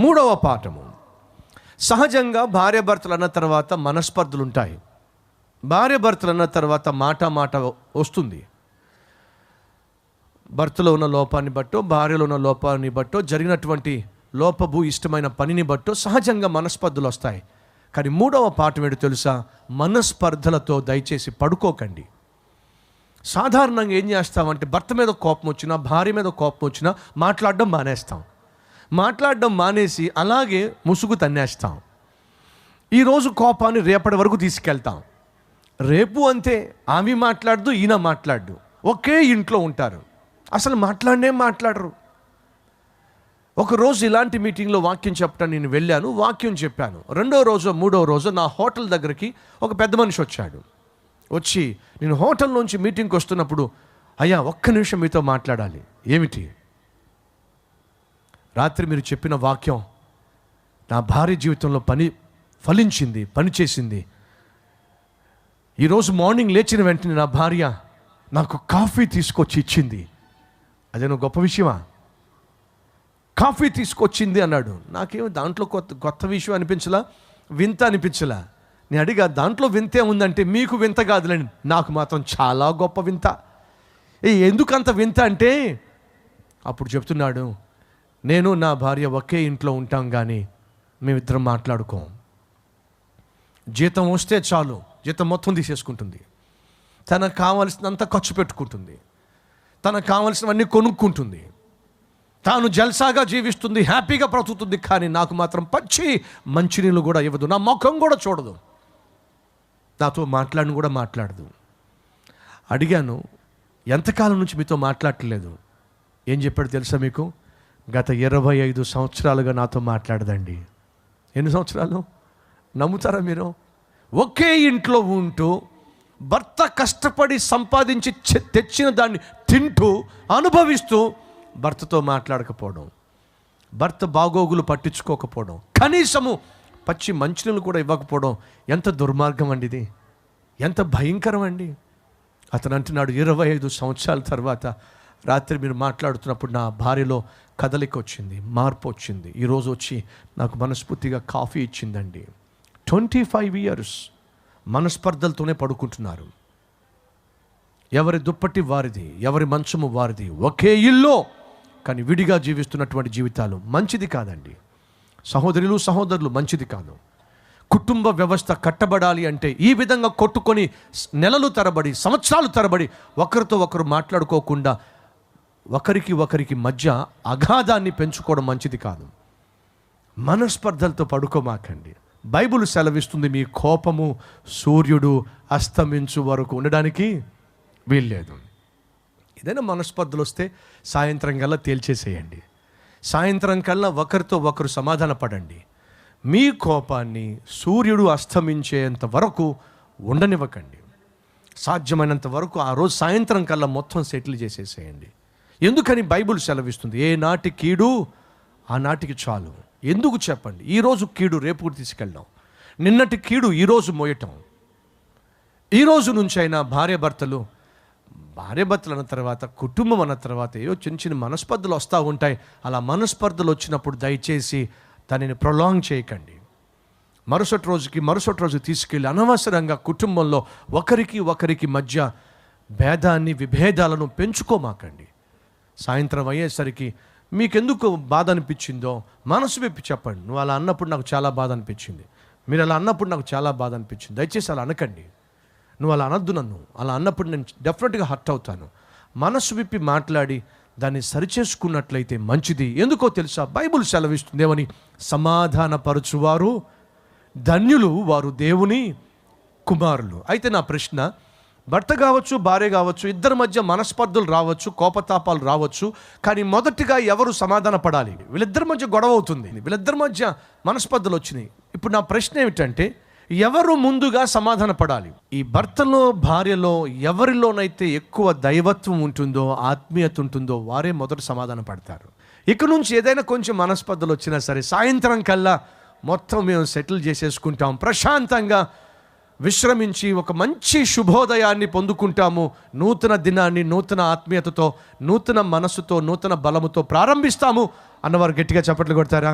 మూడవ పాఠము, సహజంగా భార్యాభర్తలు అన్న తర్వాత మనస్పర్ధలు ఉంటాయి. భార్యాభర్తలు అన్న తర్వాత మాట వస్తుంది. భర్తలో ఉన్న లోపాన్ని బట్టో, భార్యలో ఉన్న లోపాన్ని బట్టో, జరిగినటువంటి ఇష్టమైన పనిని బట్టో సహజంగా మనస్పర్ధలు వస్తాయి. కానీ మూడవ పాఠం ఏంటో తెలుసా? మనస్పర్ధలతో దయచేసి పడుకోకండి. సాధారణంగా ఏం చేస్తామంటే భర్త మీద కోపం వచ్చినా, భార్య మీద కోపం వచ్చినా మాట్లాడడం మానేసి అలాగే ముసుగు తన్నేస్తాం. ఈరోజు కోపాన్ని రేపటి వరకు తీసుకెళ్తాం. రేపు అంతే, ఆమె మాట్లాడదు, ఈయన మాట్లాడు, ఒకే ఇంట్లో ఉంటారు, అసలు మాట్లాడరు. ఒకరోజు ఇలాంటి మీటింగ్లో వాక్యం చెప్పడానికి నేను వెళ్ళాను, వాక్యం చెప్పాను. మూడో రోజు నా హోటల్ దగ్గరికి ఒక పెద్ద మనిషి వచ్చి నేను హోటల్ నుంచి మీటింగ్కి వస్తున్నప్పుడు, అయ్యా ఒక్క నిమిషం మీతో మాట్లాడాలి. ఏమిటి? రాత్రి మీరు చెప్పిన వాక్యం నా భార్య జీవితంలో పని చేసింది. ఈరోజు మార్నింగ్ లేచిన వెంటనే నా భార్య నాకు కాఫీ తీసుకొచ్చి ఇచ్చింది. అదేనో గొప్ప విషయమా? కాఫీ తీసుకొచ్చింది అన్నాడు. నాకేమో దాంట్లో కొత్త విషయం అనిపించలా, వింత అనిపించలా. నేను అడిగా, దాంట్లో వింతే ఉందంటే మీకు వింత కాదులేండి, నాకు మాత్రం చాలా గొప్ప వింత. ఎందుకంత వింత అంటే అప్పుడు చెప్తున్నాడు, నేను నా భార్య ఒకే ఇంట్లో ఉంటాం కానీ మేమిద్దరం మాట్లాడుకోం. జీతం వస్తే చాలు, జీతం మొత్తం తీసేసుకుంటుంది. తనకు కావలసినంత ఖర్చు పెట్టుకుంటుంది, తనకు కావలసినవన్నీ కొనుక్కుంటుంది, తాను జల్సాగా జీవిస్తుంది, హ్యాపీగా బ్రతుకుతుంది. కానీ నాకు మాత్రం పచ్చి మంచినీళ్ళు కూడా ఇవ్వదు, నా ముఖం కూడా చూడదు, నాతో మాట్లాడదు. అడిగాను, ఎంతకాలం నుంచి మీతో మాట్లాడట్లేదు? ఏం చెప్పాడు తెలుసా మీకు? గత 25 సంవత్సరాలుగా నాతో మాట్లాడదండి. ఎన్ని సంవత్సరాలు? నమ్ముతారా మీరు? ఒకే ఇంట్లో ఉంటూ భర్త కష్టపడి సంపాదించి తెచ్చిన దాన్ని తింటూ అనుభవిస్తూ భర్తతో మాట్లాడకపోవడం, భర్త బాగోగులు పట్టించుకోకపోవడం, కనీసము పచ్చి మంచినీళ్ళు కూడా ఇవ్వకపోవడం ఎంత దుర్మార్గం అండి ఇది, ఎంత భయంకరం అండి. అతను అంటున్నాడు, 25 సంవత్సరాల తర్వాత రాత్రి మీరు మాట్లాడుతున్నప్పుడు నా భార్యలో కదలిక వచ్చింది, మార్పు వచ్చింది. ఈరోజు వచ్చి నాకు మనస్ఫూర్తిగా కాఫీ ఇచ్చిందండి. 25 years మనస్పర్ధలతోనే పడుకుంటున్నారు. ఎవరి దుప్పటి వారిది, ఎవరి మంచము వారిది, ఒకే ఇల్లు కానీ విడిగా జీవిస్తున్నటువంటి జీవితాలు మంచిది కాదండి. సహోదరులు మంచిది కాదు. కుటుంబ వ్యవస్థ కట్టబడాలి అంటే ఈ విధంగా కొట్టుకొని నెలలు తరబడి, సంవత్సరాలు తరబడి ఒకరితో ఒకరు మాట్లాడుకోకుండా ఒకరికి మధ్య అగాధాన్ని పెంచుకోవడం మంచిది కాదు. మనస్పర్ధలతో పడుకోమాకండి. బైబిల్ సెలవిస్తుంది, మీ కోపము సూర్యుడు అస్తమించు వరకు ఉండడానికి వీల్లేదు. ఏదైనా మనస్పర్ధలు వస్తే సాయంత్రం కల్లా తేల్చేసేయండి. సాయంత్రం కల్లా ఒకరితో ఒకరు సమాధాన పడండి. మీ కోపాన్ని సూర్యుడు అస్తమించేంత వరకు ఉండనివ్వకండి. సాధ్యమైనంత వరకు ఆ రోజు సాయంత్రం కల్లా మొత్తం సెటిల్ చేసేసేయండి. ఎందుకని బైబిల్ సెలవిస్తుంది, ఏ నాటి కీడు ఆ నాటికి చాలు. ఎందుకు చెప్పండి? ఈరోజు కీడు రేపు తీసుకెళ్ళడం, నిన్నటి కీడు ఈరోజు మోయటం. ఈరోజు నుంచి అయినా భార్యాభర్తలు అన్న తర్వాత, కుటుంబం అన్న తర్వాత ఏవో చిన్న మనస్పర్ధలు వస్తూ ఉంటాయి. అలా మనస్పర్ధలు వచ్చినప్పుడు దయచేసి దానిని ప్రొలాంగ్ చేయకండి. మరుసటి రోజు తీసుకెళ్ళి అనవసరంగా కుటుంబంలో ఒకరికి మధ్య విభేదాలను పెంచుకోమాకండి. సాయంత్రం అయ్యేసరికి మీకెందుకు బాధ అనిపించిందో మనసు విప్పి చెప్పండి. నువ్వు అలా అన్నప్పుడు నాకు చాలా బాధ అనిపించింది, మీరు అలా అన్నప్పుడు నాకు చాలా బాధ అనిపించింది, దయచేసి అలా అనకండి. నువ్వు అలా అనద్దు, నన్ను అలా అన్నప్పుడు నేను డెఫినెట్గా హర్ట్ అవుతాను. మనసు విప్పి మాట్లాడి దాన్ని సరిచేసుకున్నట్లయితే మంచిది. ఎందుకో తెలుసా? బైబిల్ సెలవిస్తుంది ఏమని? సమాధానపరచువారు ధన్యులు, వారు దేవుని కుమారులు. అయితే నా ప్రశ్న, భర్త కావచ్చు, భార్య కావచ్చు, ఇద్దరి మధ్య మనస్పర్ధలు రావచ్చు, కోపతాపాలు రావచ్చు. కానీ మొదటిగా ఎవరు సమాధాన పడాలి? వీళ్ళిద్దరి మధ్య గొడవ అవుతుంది, వీళ్ళిద్దరి మధ్య మనస్పర్ధలు వచ్చినాయి. ఇప్పుడు నా ప్రశ్న ఏమిటంటే, ఎవరు ముందుగా సమాధాన పడాలి? ఈ భర్తలో భార్యలో ఎవరిలోనైతే ఎక్కువ దైవత్వం ఉంటుందో, ఆత్మీయత ఉంటుందో వారే మొదట సమాధాన పడతారు. ఇక నుంచి ఏదైనా కొంచెం మనస్పర్ధలు వచ్చినా సరే సాయంత్రం కల్లా మొత్తం మేము సెటిల్ చేసేసుకుంటాం, ప్రశాంతంగా విశ్రమించి ఒక మంచి శుభోదయాన్ని పొందుకుంటాము. నూతన దినాన్ని నూతన ఆత్మీయతతో, నూతన మనసుతో, నూతన బలముతో ప్రారంభిస్తాము అన్నవారు గట్టిగా చప్పట్లు కొడతారా?